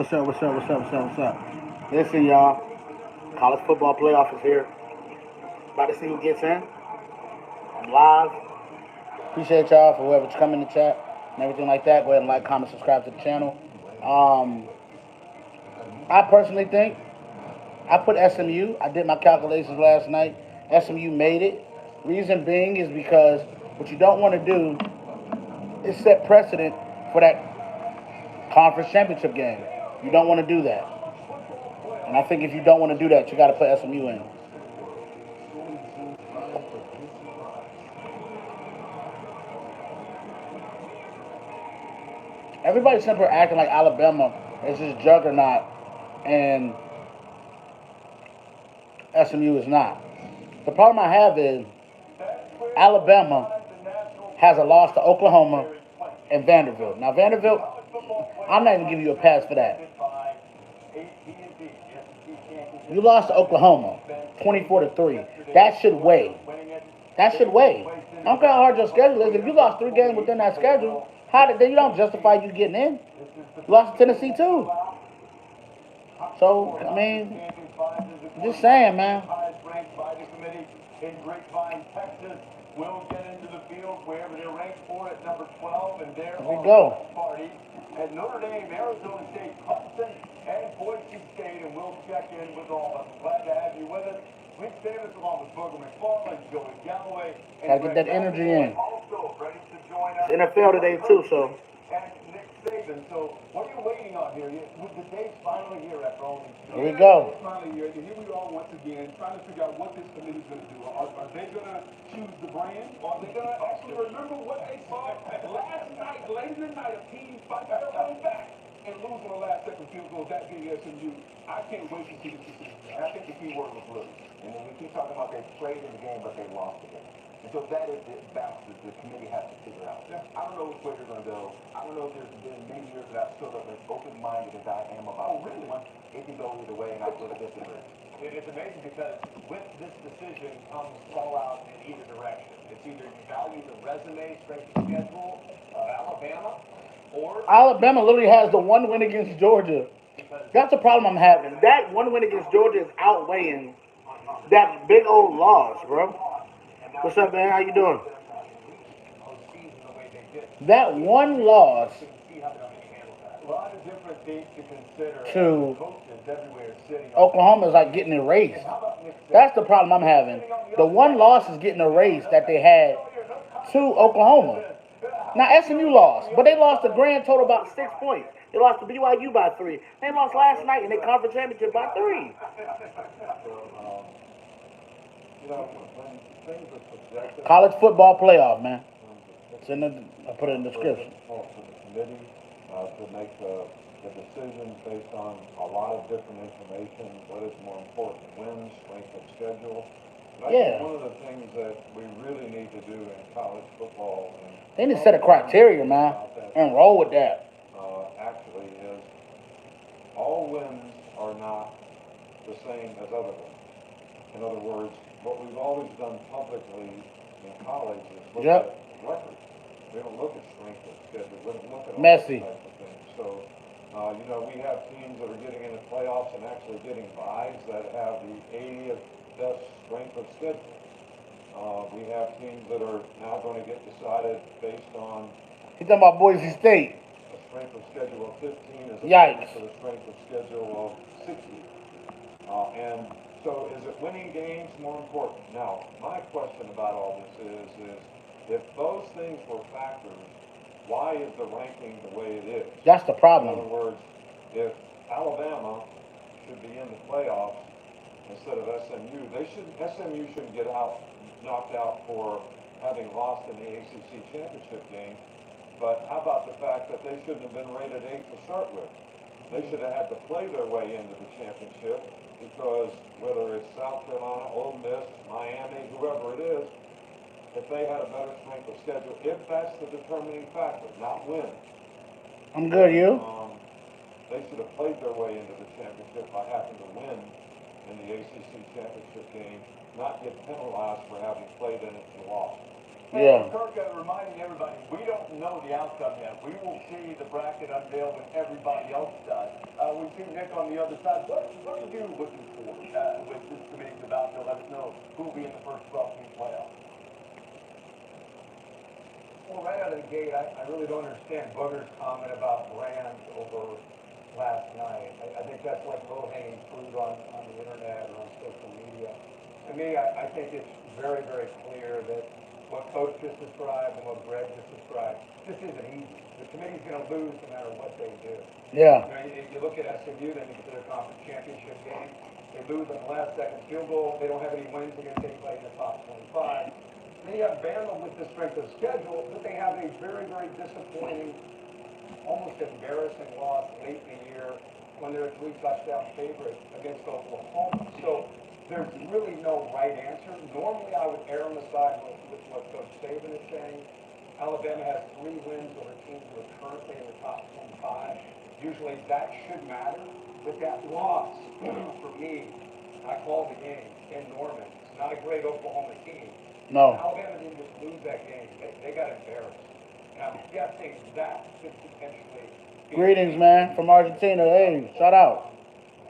What's up? What's up? What's up? What's up? What's up? Listen, y'all. College football playoff is here. About to see who gets in. I'm live. Appreciate y'all for whoever's coming to chat and everything like that. Go ahead and like, comment, subscribe to the channel. Um, I personally think I put SMU. I did my calculations last night. SMU made it. Reason being is because what you don't want to do is set precedent for that conference championship game. You don't want to do that. And I think if you don't want to do that, you got to put SMU in. Everybody's simply acting like Alabama is this juggernaut and SMU is not. The problem I have is Alabama has a loss to Oklahoma and Vanderbilt. Now, Vanderbilt, I'm not even giving you a pass for that. You lost to Oklahoma 24-3. That should weigh. That should weigh. I don't care how hard your schedule is. If you lost 3 games within that schedule, then you don't justify you getting in. You lost to Tennessee too. So, I mean, just saying, man. In Grapevine, Texas, will get into the field wherever they're ranked for at number 12, and they're we go. Party at Notre Dame, Arizona State, Clemson, and Boise State, and we'll check in with all of them. Glad to have you with us. Rick Davis along with Booger McFarland, Joey Galloway, and gotta get that energy in. Also ready to join us. It's NFL today too, so. And Nick Saban. So what are you waiting on here? With the date's finally here after all these years. Here we go. Finally here, and here we are once again trying to figure out what this committee's going to do. Are they going to choose the brand? Or are they going to actually remember what they saw last night, late in the night, a team fight their way back and lose on the last second field goal, that being SMU? I can't wait to see this decision. And I think the key word was lose. And then we keep talking about they played in the game, but they lost the game. And so that is the balance that the committee has to figure out. Yeah. I don't know which way they're going to go. I don't know if there's been many years that I've stood up as open-minded as I am about really? It can go either way, and I sort of disagree. It's amazing because with this decision comes fallout in either direction. It's either you value the resume, strength of schedule of Alabama, or Alabama literally has the one win against Georgia. That's the problem I'm having. That one win against Georgia is outweighing that big old loss, bro. What's up, man? How you doing? That one loss A lot of different things to consider. to Coaches everywhere sitting. Oklahoma is like getting erased. That's the problem I'm having. The one loss is getting erased that they had to Oklahoma. Now SMU lost, but they lost a grand total about 6 points. They lost to BYU by 3. They lost last night in the conference championship by 3. College football playoff, man. It's in the. I put it in the description. For the committee to make the decisions based on a lot of different information. What is more important? Wins, strength of schedule. And I think one of the things that we really need to do in college football. They need to set a criteria, man, and roll with that. Actually, is all wins are not the same as other wins. In other words, what we've always done publicly in college is look at records. We don't look at strength of schedule. We don't look at all those types of things. So, we have teams that are getting into playoffs and actually getting byes that have the 80th best strength of schedule. We have teams that are now going to get decided based on. He's talking about Boise State. A strength of schedule of 15 as Yikes. opposed to the strength of schedule of 60. And so is it winning games more important? Now, my question about all this is if those things were factors, why is the ranking the way it is? That's the In problem. other words, if Alabama should be in the playoffs instead of SMU, SMU shouldn't get knocked out for having lost in the ACC championship game. But how about the fact that they shouldn't have been rated 8 to start with? They should have had to play their way into the championship because whether it's South Carolina, Ole Miss, Miami, whoever it is, if they had a better strength of schedule, if that's the determining factor, not win. I'm good, you? They should have played their way into the championship by having to win in the ACC championship game, not get penalized for having played in it and lost. Yeah. Kirk, reminding everybody, we don't know the outcome yet. We will see the bracket unveiled when everybody else does. Nick on the other side. What are you looking for with this committee about to let us know who will be in the first 12-team playoff? Well, right out of the gate, I really don't understand Booger's comment about brands over last night. I think that's like low-hanging fruit on the internet or on social media. To me, I think it's very, very clear that what Coach just described and what Greg just described, this isn't easy. The committee's going to lose no matter what they do. Yeah. If you look at SMU, they get to their conference championship game. They lose on the last second field goal. They don't have any wins against anybody in the top 25. Then you have Bama with the strength of schedule, but they have a very, very disappointing, almost embarrassing loss late in the year when they're a 3-touchdown favorite against Oklahoma. So there's really no right answer. Normally, I would err on the side with what Coach Saban is saying. Alabama has 3 wins over teams who are currently in the top 25. Usually that should matter, but that loss, for me, I called the game in Norman. It's not a great Oklahoma team. No. Alabama didn't just lose that game. They got embarrassed. And I'm guessing that could potentially be... Greetings, man, from Argentina. Hey, shout out.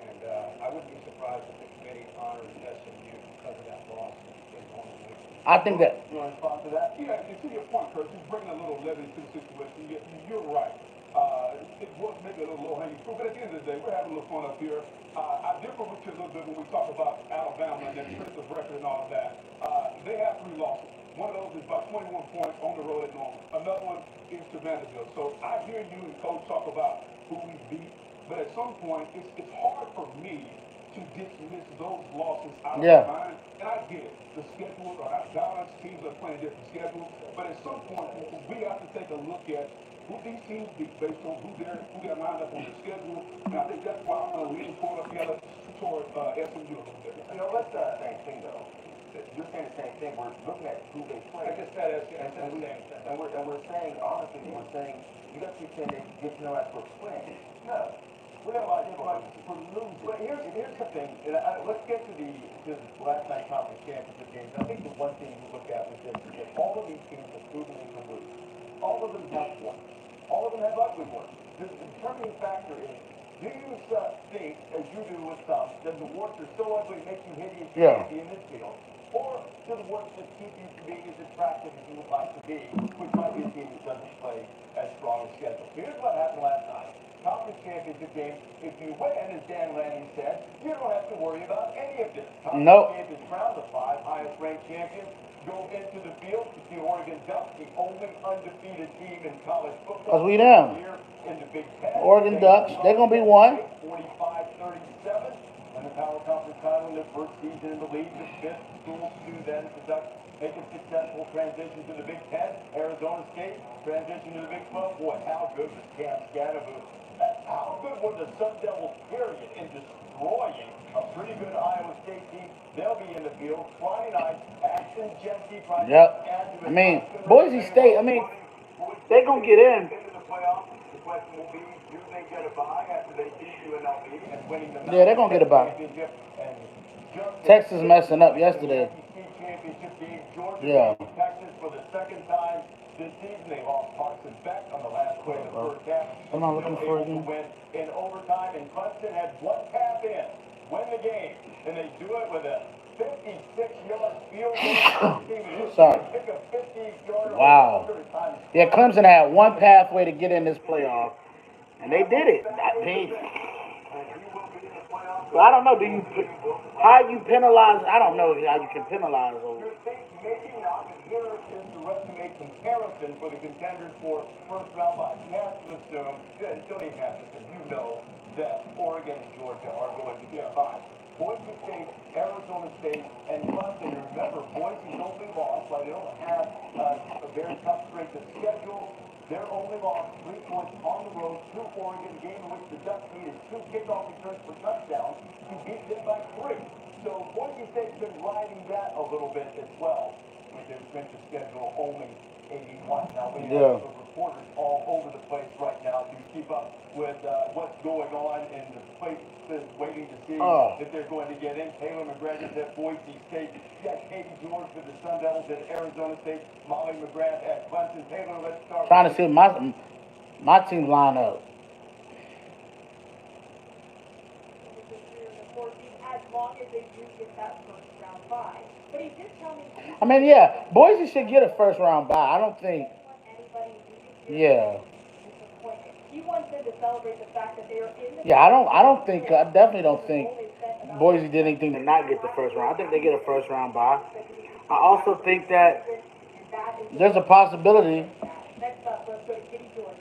And I wouldn't be surprised if the committee honors SMU because of that loss in Norman. I think that. You want to respond to that? Yeah, and to your point, Kurt, just bringing a little levity to the situation. You're right. It was maybe a little low-hanging fruit, but at the end of the day, we're having a little fun up here. I differ with you a little bit when we talk about Alabama and their impressive record and all of that. They have 3 losses. One of those is by 21 points on the road at Norman. Another one is to Vanderbilt. So I hear you and Coach talk about who we beat, but at some point, it's hard for me to dismiss those losses out of my mind. And I get it. The schedules are not balanced. Teams are playing different schedules. But at some point, we have to take a look at who these teams beat based on who they're lined up on the schedule. And I think that's why I'm going to lean toward SMU a little bit. You know, that's the same thing, though. You're saying the same thing. We're looking at who they play. I just said SMU. And we're saying, honestly, we're saying, you got to say they get to know that's what's playing. No. We got a lot of different for losing. But here's the thing. And let's get to the last night conference championship games. I think the one thing you look at with this is that all of these teams have proven they can lose. All of them have won. All of them have ugly ones. The determining factor is, do you think, as you do with some, that the warts are so ugly it makes you hideous to be in this field? Or do the warts just keep you from being as attractive as you would like to be, which might be a team that doesn't play as strong a schedule? Here's what happened last night. Conference championship game, if you win, as Dan Lanning said, you don't have to worry about any of this. Conference champions crowned, the 5 highest ranked champions go into the field to see Oregon Ducks, the only undefeated team in college football. Because we them. Here in the Big Ten. Oregon Ducks, they're going to be one. 45-37. And the Power Conference title in their first season in the league, the 5th school to do then. The Ducks make a successful transition to the Big Ten. Arizona State transition to the Big 12. Boy, how good was Cam Scadaboo? How good were the Sun Devils, period, in destroying a pretty good Iowa State team? They'll be in the field Friday night. Ashton Jeske. Yep. I mean, Boise State, I mean, they're going to get in. Into the playoffs. The question will be, do they get a bye after they beat UNLV and winning the Yeah, they're going to get a bye. Texas messing up yesterday. Yeah. Texas for the second time this season. They lost Carson Beck on the last play of the first half. I'm not looking for it again. Win in overtime, and Clemson had one pass in, win the game, and they do it with a 56-yard field goal. Sorry. Wow. Yeah, Clemson had one pathway to get in this playoff, and they did it. But I don't know. How you penalize? I don't know how you can penalize over. Maybe not, but here is the resume comparison for the contenders for first round bye. You have to assume, you don't even have to assume, you know that Oregon and Georgia are going to get by. Boise State, Arizona State, and Clemson. Remember, Boise's only loss, while they don't have a very tough strength of schedule, their only loss, 3 points on the road to Oregon, a game in which the Ducks needed 2 kickoff returns for touchdowns to beat them by 3. So Boise State's been riding that a little bit as well with their strength of schedule only 81. Now we have reporters all over the place right now to keep up with what's going on in the places waiting to see if they're going to get in. Taylor McGregor's at Boise State. You got Katie George for the Sun Devils at Arizona State. Molly McGrath at Clemson. Taylor, let's start. Trying to see my team line up. the 3 or the 4 seed as long as they do get that first round bye. But he did tell me he I mean, yeah, Boise should get a first round bye. I don't think. didn't want anybody to be Yeah. disappointed. He wants them to celebrate the fact that they are in the Yeah, I don't think. I definitely don't think Boise did anything to not get the first round. I think they get a first round bye. I also think that there's a possibility. Next up, let's go to Kitty George.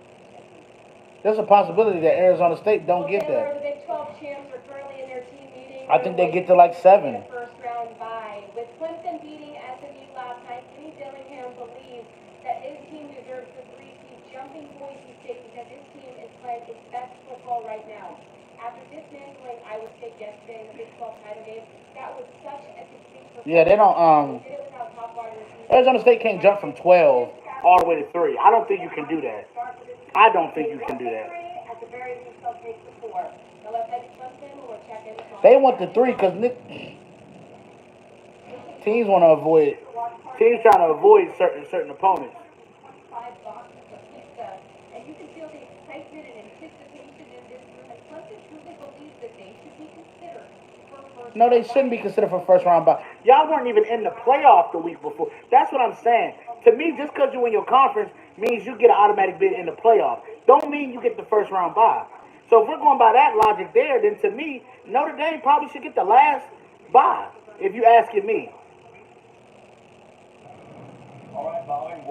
There's a possibility that Arizona State don't Well, get Taylor, that. the Big 12 champs are currently in their team meeting. I think they get to like 7. The first round bye. With Clemson beating SMU last night, Kenny Dillingham believes that his team deserves the 3 seed, jumping Boise State because his team is playing its best football right now. After dismantling Iowa State yesterday in the Big 12 title game, that was such a distinct performance. Yeah, they don't. They did it without top wide receivers. Arizona State can't jump from 12 all the way to 3. I don't think you can do that. I don't think you can do that. At the very least, they'll take the 4. Now let's head to Clemson. We'll check in. They want the 3 because teams want to avoid. Teams trying to avoid certain opponents. 5 boxes of pizza, and you can feel the excitement and anticipation in this room. And Clemson truly believes that they should be considered for first. No, they shouldn't be considered for first round bye. Y'all weren't even in the playoff the week before. That's what I'm saying. To me, just because you win your conference means you get an automatic bid in the playoff. Don't mean you get the first round bye. So if we're going by that logic there, then to me, Notre Dame probably should get the last bye, if you asking me.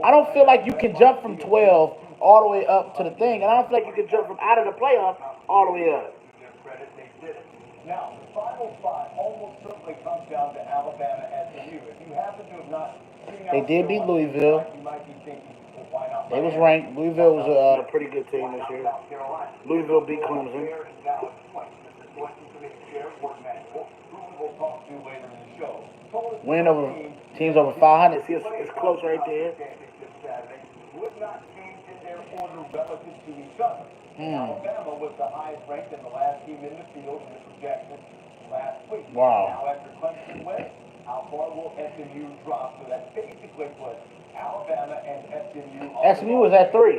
I don't feel like you can jump from 12 all the way up to the thing, and I don't feel like you can jump from out of the playoff all the way up. Now, the final spot almost certainly comes down to Alabama SMU. If you happen to have not seen They did beat Louisville. you might be thinking, well, why not? They was ranked. Louisville was a pretty good team this year. Louisville beat Clemson. Win over teams over 500. See, it's close right there. Would not change in their order relative to each other. Alabama was the highest ranked and the last team in the field in the projection last week. Wow. Now after Clemson wins, how far will SMU drop? So that basically puts Alabama and SMU on SMU was at 3.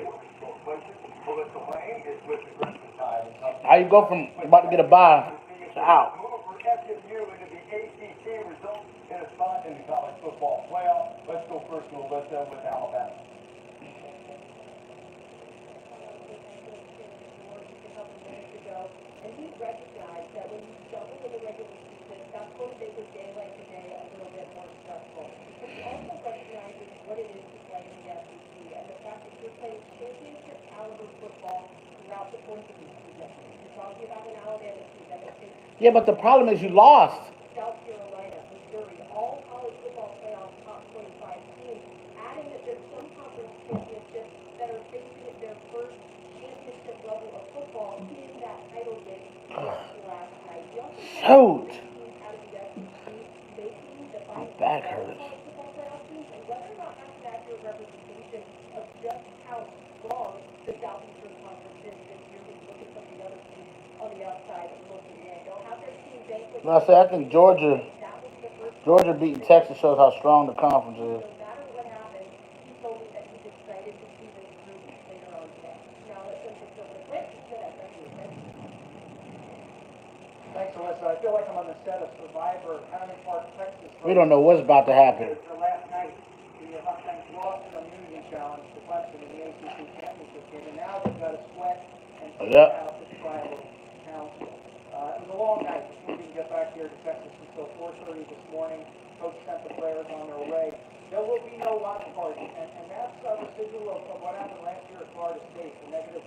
How you go from about to get a bye to out? For SMU into the ACC results in a spot in the college football playoff. Let's go first to Alyssa with Alabama. And he recognized that when you double in the regular season, that's going to make a day like today a little bit more stressful. But he also recognizes what it is to play in the SEC and the fact that you're playing championship caliber football throughout the course of the season. You're talking about an Alabama team that has faced Yeah, but the problem is you lost. South Carolina, Missouri, all college football playoff top 25 teams, adding that there's some conference championships that are facing their first championship level of football in that title game last night. You also Shoot. teams out of the SEC making the My final back four hurts. college football playoff teams, and whether or not that's an accurate representation of just how strong the Southeastern Conference is this year when you look at some of the other teams on the outside looking in. They'll have their team banquet. No, I say I think Georgia beating Texas shows how strong the conference is. No matter what happens, he told me that he's excited to see this group later on today. Now let's go to the quick. Thanks, Alyssa. I feel like I'm on the set of Survivor, Highland Park, Texas. We don't know what's about to happen. Last night, the Hawkeyes lost in a immunity challenge to Clemson in the ACC championship game, and now they've got to sweat and figure Yep. out the tribal council. It was a long night. The team didn't get back here to Texas until 4:30 this morning. Coach sent the players on their way. There will be no watch party, and that's a residual of what happened last year at Florida State. The negative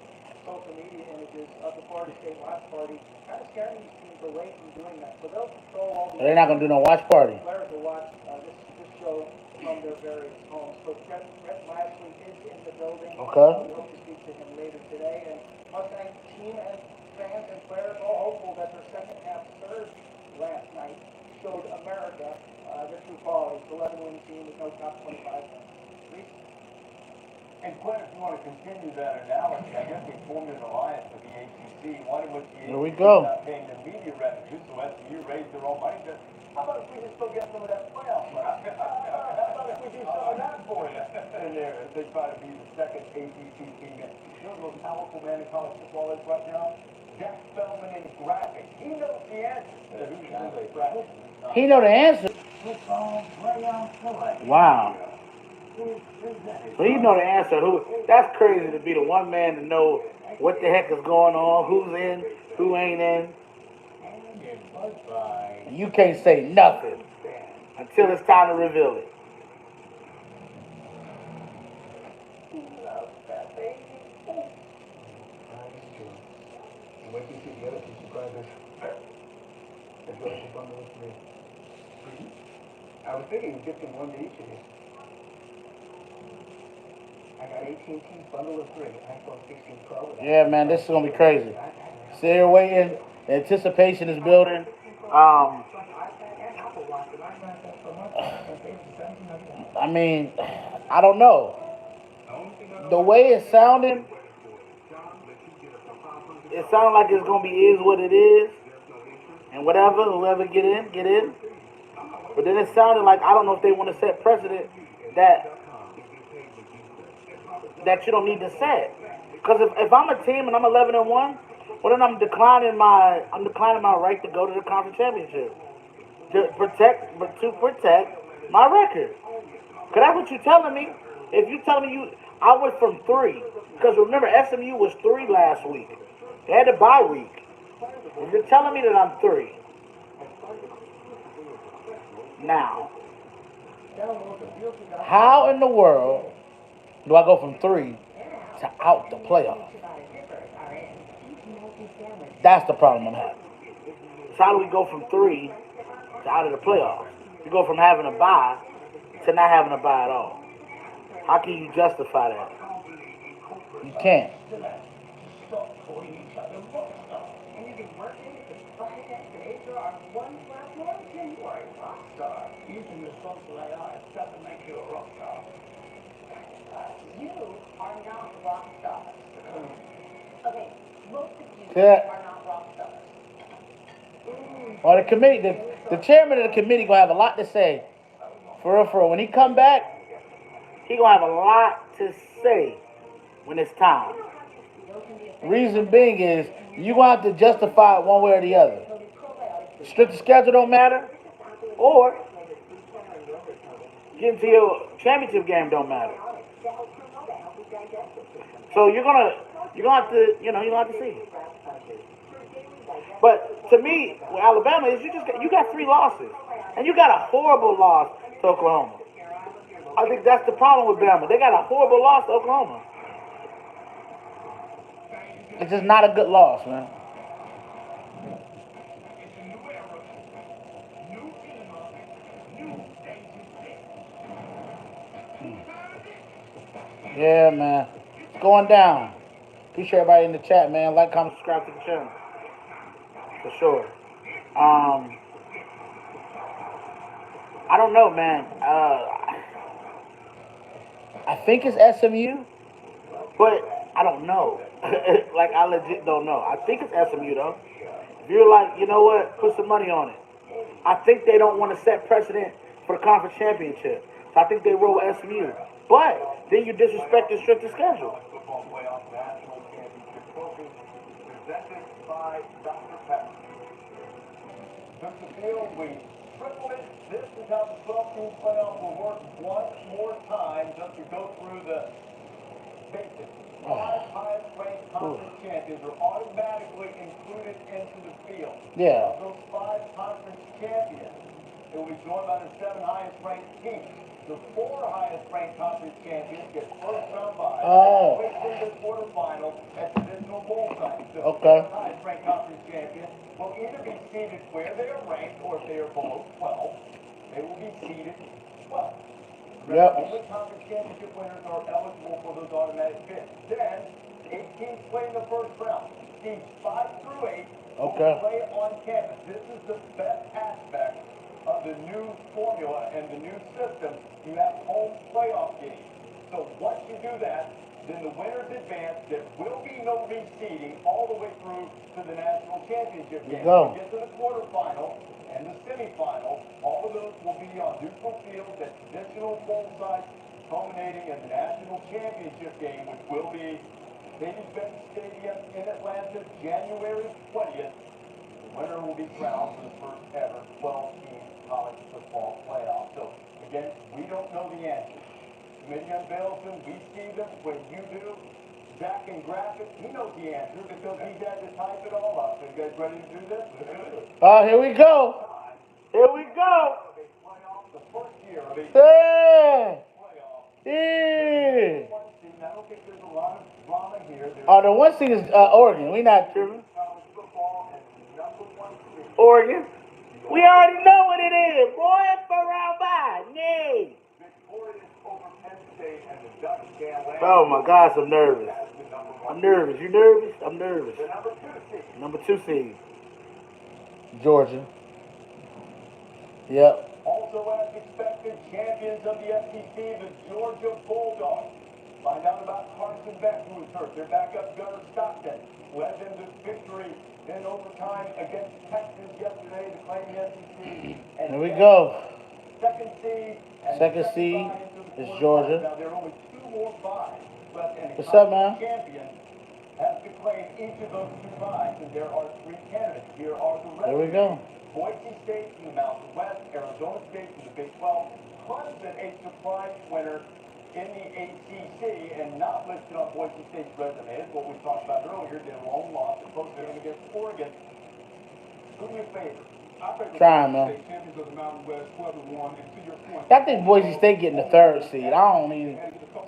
social media images of the Florida State watch party kind of scaring these teams away from doing that. So they'll control all the They're not gonna do no watch party. players will watch this show from their various homes. So Brett Lashley is in the building. Okay. We hope to speak to him later today. And Mustang team and fans and players all hopeful that their second half surge last night showed America their true qualities. 11-win team with no top 25 wins. And Quinn, if you want to continue that analogy, I guess we formed an alliance with the ACC. One in which the Here we ACC go. is not paying the media revenue, so SMU raised their own money. Just, how about if we just go get some of that playoff money? How about if we do some of that for you? And there, as they try to be the second ACC team. You know the most powerful man in college football is right now? Jack Spellman in graphics. He knows the answer. Who's Andre Braxton? He know the answer. Wow. So you know the answer. Who? That's crazy to be the one man to know what the heck is going on, who's in, who ain't in. And you can't say nothing until it's time to reveal it. Wait till you see the other two surprises. The Georgia bundle of three. I was thinking gifting one to each of you. I got AT&T's bundle of three. iPhone 16 Pro. Yeah, man, this is gonna be crazy. Sit here waiting. The anticipation is building. I mean, I don't know. The way it's sounding, it sounds like it's gonna be is what it is, and whatever, whoever get in, get in. But then it sounded like I don't know if they want to set precedent that you don't need to set. Because if I'm a team and I'm 11-1, well then I'm declining my right to go to the conference championship to protect my record. Cause that's what you're telling me. If you telling me I went from 3, because remember SMU was 3 last week. They had a bye week. If you're telling me that I'm 3 now, how in the world do I go from 3 to out the playoffs? That's the problem I'm having. So how do we go from 3 to out of the playoffs? You go from having a bye to not having a bye at all. How can you justify that? You can't. Using the social AI doesn't make you a rock star. You are not rock stars. Okay, most of you are not rock stars. Or the committee, the chairman of the committee gonna have a lot to say. For real. When he come back, he gonna have a lot to say when it's time. Reason being is you gonna have to justify it one way or the other. Strict schedule don't matter, or getting to your championship game don't matter. So you're gonna have to see. But to me, with Alabama is you got 3 losses, and you got a horrible loss to Oklahoma. I think that's the problem with Bama. They got a horrible loss to Oklahoma. It's just not a good loss, man. Yeah, man. It's going down. Appreciate everybody in the chat, man. Like, comment, subscribe to the channel. For sure. I don't know, man. I think it's SMU, but I don't know. Like, I legit don't know. I think it's SMU, though. If you're like, you know what, put some money on it. I think they don't want to set precedent for the conference championship. So I think they roll SMU. But then you disrespect the stricter schedule. Football playoff national championship trophy presented by Dr. Pepper. Took the field, we tripled it. This is how the 12-team playoff will work one more time just to go through the basics. 5 highest-ranked conference champions are automatically included into the field. Yeah. Of those 5 conference champions, they will be joined by the 7 highest-ranked teams. The 4 highest-ranked conference champions get first-round bye. Oh. Which in the quarterfinal at traditional bowl sites. The Okay. 6 highest-ranked conference champions will either be seated where they are ranked, or if they are below 12, they will be seated 12. Yep. Only conference championship winners are eligible for those automatic bids. Then, 8 teams play in the first round. Teams 5 through 8 will play on campus. This is the best aspect of the new formula and the new system. You have home playoff games. So once you do that, then the winners advance. There will be no reseeding all the way through to the national championship game. Go. You get to the quarterfinal and the semifinal, all of those will be on neutral fields at traditional bowl sites, culminating in the national championship game, which will be Mercedes-Benz Stadium in Atlanta, January 20th. The winner will be crowned for the first ever 12-team college football playoff. So, again, we don't know the answers. Committee unveils them, we see them when you do. Zach in graphics, he knows the answer because he's had to type it all up. So you guys ready to do this? Oh, here we go. Here we go. The first year of a Yeah. playoff. Yeah. I don't think there's a lot of drama here. There's Oh, the one seed is Oregon. We not tripping. college football and number one seed. Oregon. We already know what it is, boy. It's for round five. Yay. Victorious over Penn State and the Ducks can land Oh my gosh, I'm nervous. as the number one. I'm nervous. You nervous? I'm nervous. The number two seed. Number 2 seed. Georgia. Yep. Also as expected, champions of the SEC, the Georgia Bulldogs. Find out about Carson Beck, who was hurt. Their backup Gunnar Stockton led them to victory in overtime against Texas yesterday to claim the SEC. And Here we go. Second seed. And Second the seed bye into the is quarterfinals. Georgia. Now there are only 2 more byes left, and the What's up, man? champion has to claim each of those 2 byes, and there are 3 candidates. Here are the rest. There we go. Boise State from the Mountain West, Arizona State from the Big 12, Clemson a surprise winner in the ACC, and not listed on Boise State's resume is what we talked about earlier, their lone loss at postseason against Oregon. Who do you favor? I favor Trying, man. State champions of the Mountain West, 12-1, and to your point. I think Boise State getting the 3rd seed. I don't even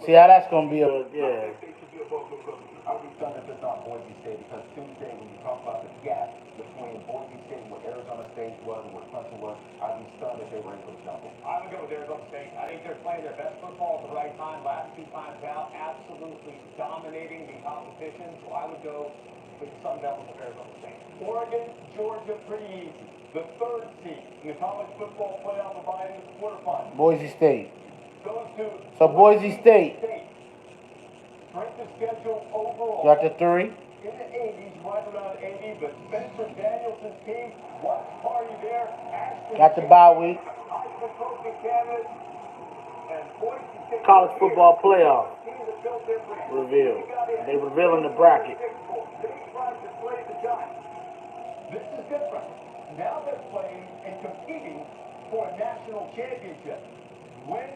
see how that's gonna be a yeah. They should be above those other two. I would be stunned if it's not Boise State, because Tuesday, when you talk about the gap between Boise State and what Arizona State was and what Clemson was, I'd be stunned if they were able to jump it. I would go with Arizona State. I think they're playing their best football at the right time. Last 2 times out, absolutely dominating the competition. So I would go with the Sun Devils of Arizona State. Oregon, Georgia, pretty easy. The 3rd seed in the college football playoff divided into the quarterfinals. Boise State. Goes to So Boise State. Strength of schedule overall. Got the 3. In the 80s, right around 80, but Spencer Danielson's team, watch party there. Ashton Got the bye week. Heisman Trophy candidate, and Boise State. College football playoff Team that built their brand. reveal. They got in. They revealing the bracket. They tried to play the giant. This is different. Now they're playing and competing for a national championship. Win,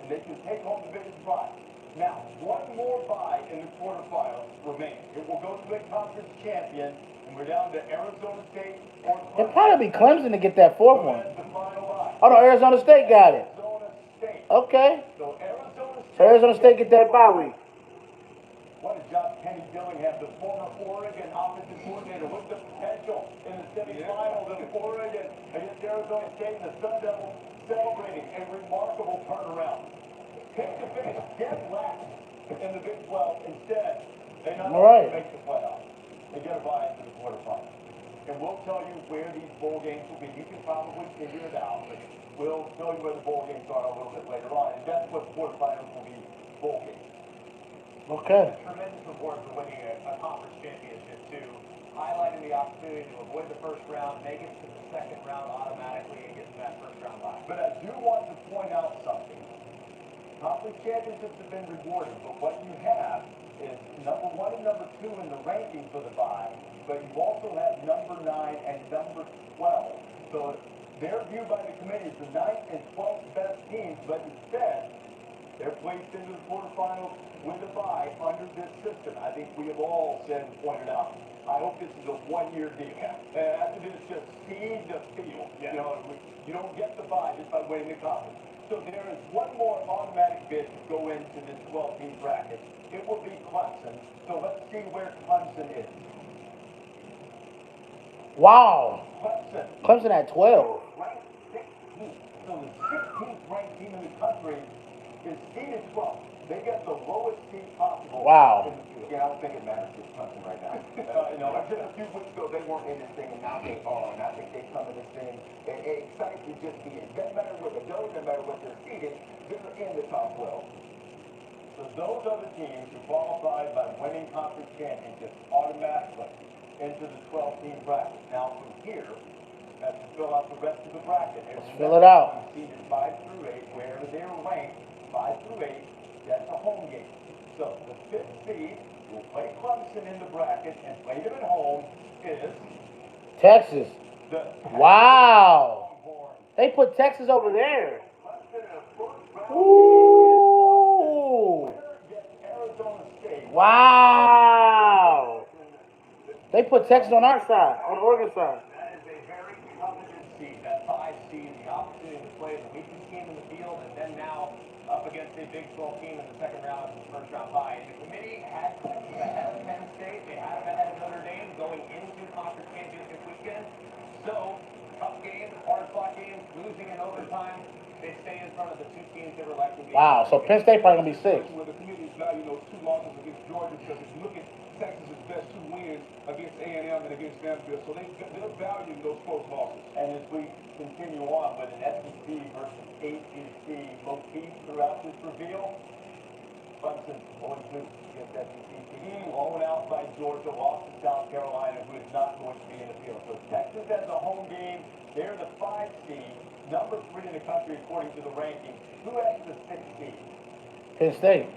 and they can take home the biggest prize. Now, 1 more bye in the quarterfinals remains. It will go to a conference champion, and we're down to Arizona State or It'll probably be Clemson to get that 4th one. That's the final bye. Oh no, Arizona State got it. Arizona State. Okay. So Arizona State. So Arizona State get that bye week. What did Josh Kenny Dillingham, the former Oregon offensive coordinator, with the potential in the semifinals of Oregon against Arizona State, and the Sun Devils celebrating a remarkable turnaround. Pick to finish dead last in the Big 12. Instead, they not All right. only make the playoffs, they get a bye into the quarterfinals. And we'll tell you where these bowl games will be. You can probably figure it out, but we'll tell you where the bowl games are a little bit later on. And that's what the quarterfinals will be, bowl games. Okay. Tremendous reward for winning a conference championship, too. Highlighting the opportunity to avoid the first round, make it to the second round automatically, and get to that first round bye. But I do want to point out something. Conference championships have been rewarded, but what you have is number 1 and number 2 in the ranking for the bye, but you also have number 9 and number 12. So they're viewed by the committee as the 9th and 12th best teams, but instead, they're placed into the quarterfinals with a bye under this system. I think we have all said and pointed out, I hope this is a 1-year deal. After this, just seed the field. Yeah. You know, you don't get the bye just by winning the conference. So there is 1 more automatic bid to go into this 12-team bracket. It will be Clemson. So let's see where Clemson is. Wow. Clemson. Clemson at 12. Ranked 16th. So the 16th ranked team in the country is seeded 12th. They get the lowest seed possible. Wow. Yeah, I don't think it matters to Clemson right now. Just a few weeks ago, they weren't in this thing, and now they are. And I think they come in this thing and excited to just be in. Doesn't matter what they're doing, doesn't matter what they're seeded, they're in the top 12. So those are the teams who qualified by winning conference championships automatically into the 12-team bracket. Now from here, that's to fill out the rest of the bracket. Let's fill it out. Seeded 5 through 8, wherever they're ranked, 5 through 8, that's a home game. So the 5th seed will play Clemson in the bracket and play them at home is Texas. the Wow. Longhorns. They put Texas over there. Clemson in a first-round Ooh. winner against Arizona State. Wow. They put Texas on our side, on the Oregon side. That is a very coveted seed, that 5 seed, the opportunity to play the weakest team in the field, and then now up against a Big 12 team in the second round of the first round bye. And the committee had Texas ahead of Penn State, they had them ahead of Notre Dame going into conference championship weekend. So, tough games, hard-fought games, losing in overtime, they stay in front of the two teams that were likely to be. Wow, so Penn State probably gonna be 6. Where the community is valuing those 2 losses against Georgia, because if you look at Texas's best 2 wins against A&M and against Vanderbilt, so they're valuing those close losses. And as we continue on with an SEC versus ACC motif throughout this reveal, Clemson 0-2 against SEC team, blown out by Georgia, lost to South Carolina, who is not going to be in the field. So Texas has a home game. They're the 5 seed, number 3 in the country according to the rankings. Who has the 6 seed? Penn State.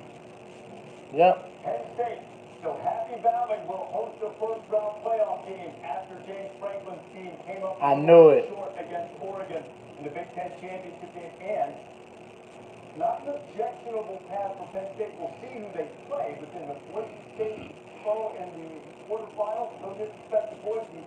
Yep. Penn State. So Happy Valley will host a first-round playoff game after James Franklin's team came up I knew it. short against Oregon in the Big Ten championship game. And not an objectionable path for Penn State. We'll see who they play, but in the Boise State foe in the quarterfinals, no disrespect to Boise,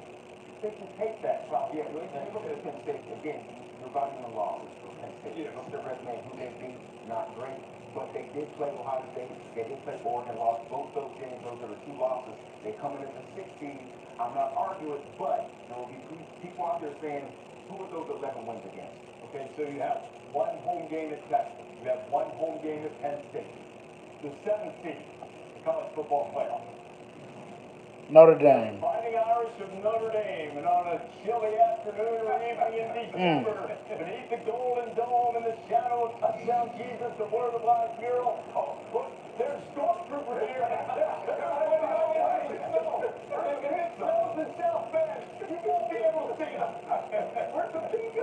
they can take that probably. Yeah, really. Look at Penn State again. You're running the losses for Penn State. Yeah. Look at their resume, who they beat, not great. But they did play Ohio State. They did play Oregon, lost both those games. Those are the 2 losses. They come in at the 16. I'm not arguing, but there will be people out there saying, who are those 11 wins against? Okay, so you have 1 home game at Texas. You have 1 home game at Penn State. The 7th seed, the college football playoff. Notre Dame. Fighting Irish of Notre Dame, and on a chilly afternoon or evening in December, beneath the Golden Dome in the shadow of Touchdown Jesus, the Word of Life mural. Oh, look, there's Stormtrooper here. It snows in South Bend. You won't be able to see them. Where's the pizza?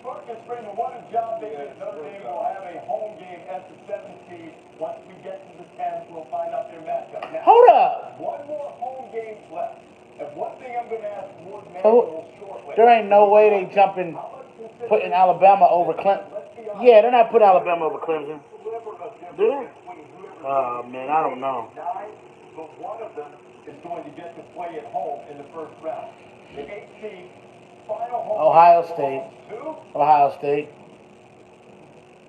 Marcus Freeman, what a job they did. Notre Dame will have a home game at the 7th seed. Once we get to the 10th, we'll find out their matchup. Now, Hold up. 1 more home game left. And one thing I'm going to ask Ward So, Manuel shortly. there ain't no way they jumping, putting Alabama over Clemson. Yeah, they're not putting Alabama over Clemson. Do they? Man, I don't know. 9, but one of them is going to get to play at home in the first round. The 8th seed, final home Ohio game State. belongs to Ohio State.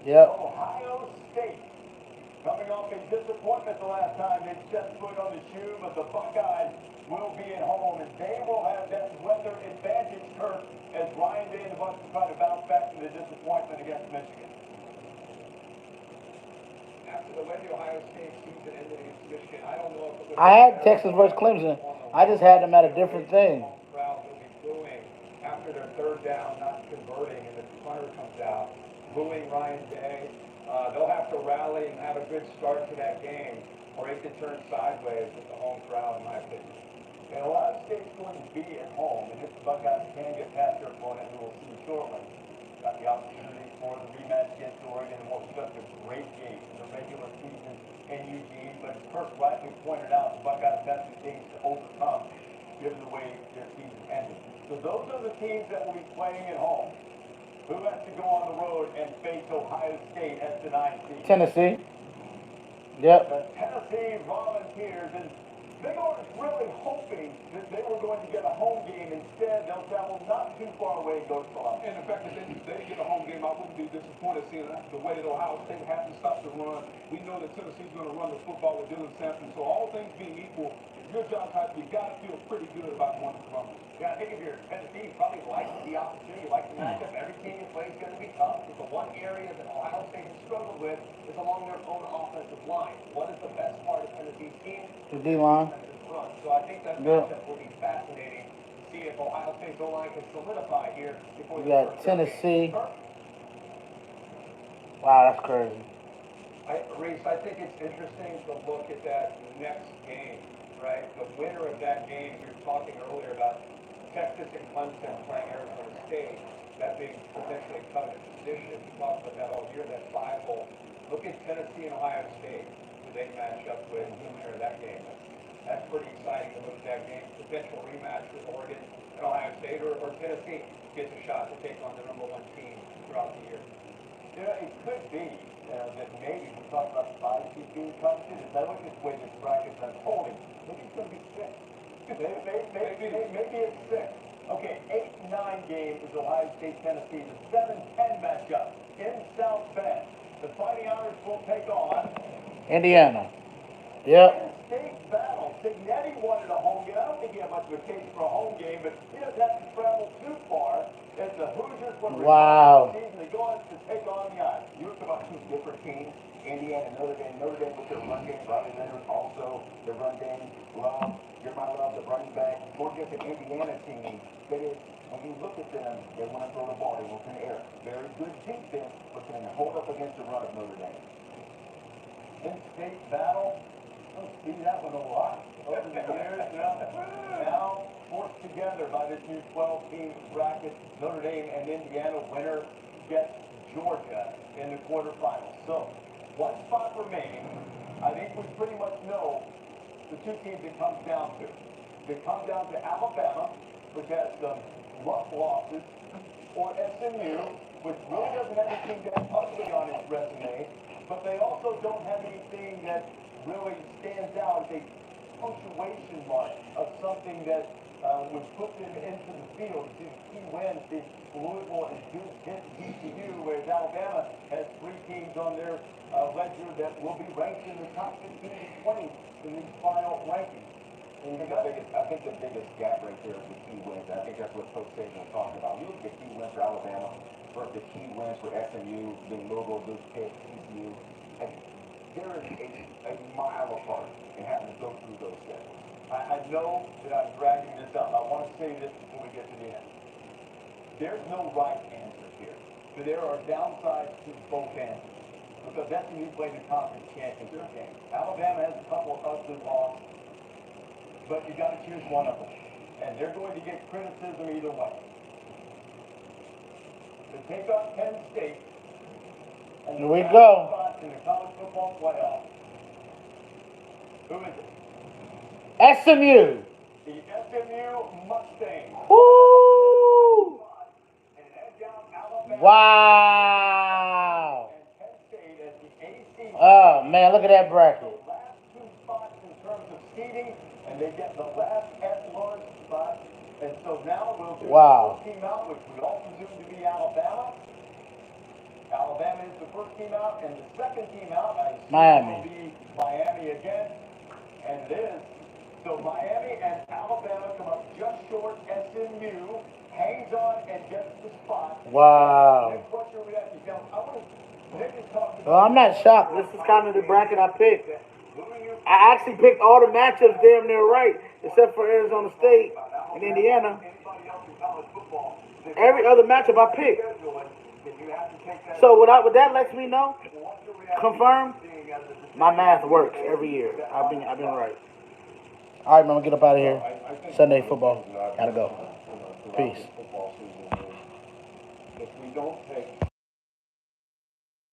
Yep. Ohio State. Coming off a disappointment the last time they set foot on the shoe, but the Buckeyes will be at home, and they will have that weather advantage, Kurt, as Ryan Day and the Bucs will try to bounce back from the disappointment against Michigan. After the way the Ohio State season ended against Michigan, I don't know if it was... I had Texas versus Clemson. I just had them at a different thing. Crowd will be booing after their 3rd down, not converting, and the punter comes out, booing Ryan Day. They'll have to rally and have a good start to that game, or it could turn sideways with the home crowd, in my opinion. And Ohio State's going to be at home, and if the Buckeyes can get past their opponent, who we'll see shortly, got the opportunity for the rematch against Oregon, and what was just a great game in the regular season in Eugene. But as Kirk rightly pointed out, the Buckeyes have the things to overcome, given the way their season ended. So those are the teams that will be playing at home. Who has to go on the road and face Ohio State as the 9th seed? Tennessee. Yep. The Tennessee Volunteers, and they were really hoping that they were going to get a home game. Instead, they'll travel not too far away and go to Columbus. And the fact that they get a home game, I wouldn't be disappointed seeing the way that Ohio State hasn't stopped the run. We know that Tennessee's going to run the football with Dylan Sampson. So all things being equal, if your job type, you got to feel pretty good about going to Columbus. Yeah, I think if you're Tennessee, you probably like the opportunity, you like the matchup. Every team you play is going to be tough. But the one area that Ohio State has struggled with is along their own offensive line. What is the best part of Tennessee's team? The D-line. Run. So I think that matchup will be fascinating to see if Ohio State's O-line can solidify here before We the got first round Tennessee. game. Wow, that's crazy. Reese, I think it's interesting to look at that next game, right? The winner of that game, we were talking earlier about Texas and Clemson playing Arizona State, that being potentially a coveted position. We talked about that all year, that 5 bowl. Look at Tennessee and Ohio State. do they match up with in the winner of that game? That's pretty exciting to look at that game. Potential rematch with Oregon and Ohio State or Tennessee gets a shot to take on the number 1 team throughout the year. It could be that maybe we talk about the 5 seed being competition. If I look at the way this bracket's unfolding, maybe it's going to be 6. Maybe it's 6. Okay, 8-9 game is Ohio State, Tennessee. The 7-10 matchup in South Bend. The Fighting Irish will take on Indiana. Yep. State battle. Signetti wanted a home game. I don't think he had much of a case for a home game, but he doesn't have to travel too far. As the Hoosiers will Wow. they go on to take on the Irish. You look about 2 different teams, Indiana and Notre Dame. Notre Dame with their run game, Bobby Leonard also their run game. Love, the running back. More just an Indiana team that is, when you look at them, they want to throw the ball, they want to air. Very good defense, but can they hold up against the run of Notre Dame? In-state battle. I don't see that one a lot over the years. Now forced together by this new 12-team bracket. Notre Dame and Indiana winner gets Georgia in the quarterfinals. So, one spot remaining. I think we pretty much know the 2 teams it comes down to. It comes down to Alabama, which has some rough losses, or SMU, which really doesn't have anything that ugly on its resume, but they also don't have anything that really stands out as a punctuation mark of something that would put them into the field. These key wins, the Louisville and Duke hit TCU, whereas Alabama has 3 teams on their ledger that will be ranked in the top 15 and 20 in these final rankings. And I think the biggest gap right there is the key wins. I think that's what Coach Saban was talking about. You look at the key wins for Alabama versus the key wins for SMU, being Louisville, Duke, TCU. And there is a mile apart in having to go through those schedules. I know that I'm dragging this up. I want to say this before we get to the end. There's no right answer here. So there are downsides to both answers. Because SMU played the conference championship game. Alabama has a couple of ugly losses. But you got to choose one of them. And they're going to get criticism either way. To take on Penn State. And Here we go. In the college football playoff. Who is it? SMU. The SMU Mustangs. Woo! And head down Alabama. Wow. And Penn State as the AC. Oh, man, look at that bracket. The last 2 spots in terms of seeding, and they get the last at-large spot. And so now we'll do Wow. the first team out, which we all presume to be Alabama. Alabama is the first team out, and the second team out, I assume Miami. will be Miami again. And it is. So Miami and Alabama come up just short. SMU hangs on and gets the spot. Wow. Nick, what's your reaction? Now, I want to, Nick is talking Well, I'm not shocked. This is kind of the bracket I picked. I actually picked all the matchups damn near right, except for Arizona State and Indiana. Every other matchup I picked. So what that lets me know, confirm, my math works every year. I've been right. All right, man, I'm gonna get up out of here. Sunday football. Gotta go. Peace. If we don't take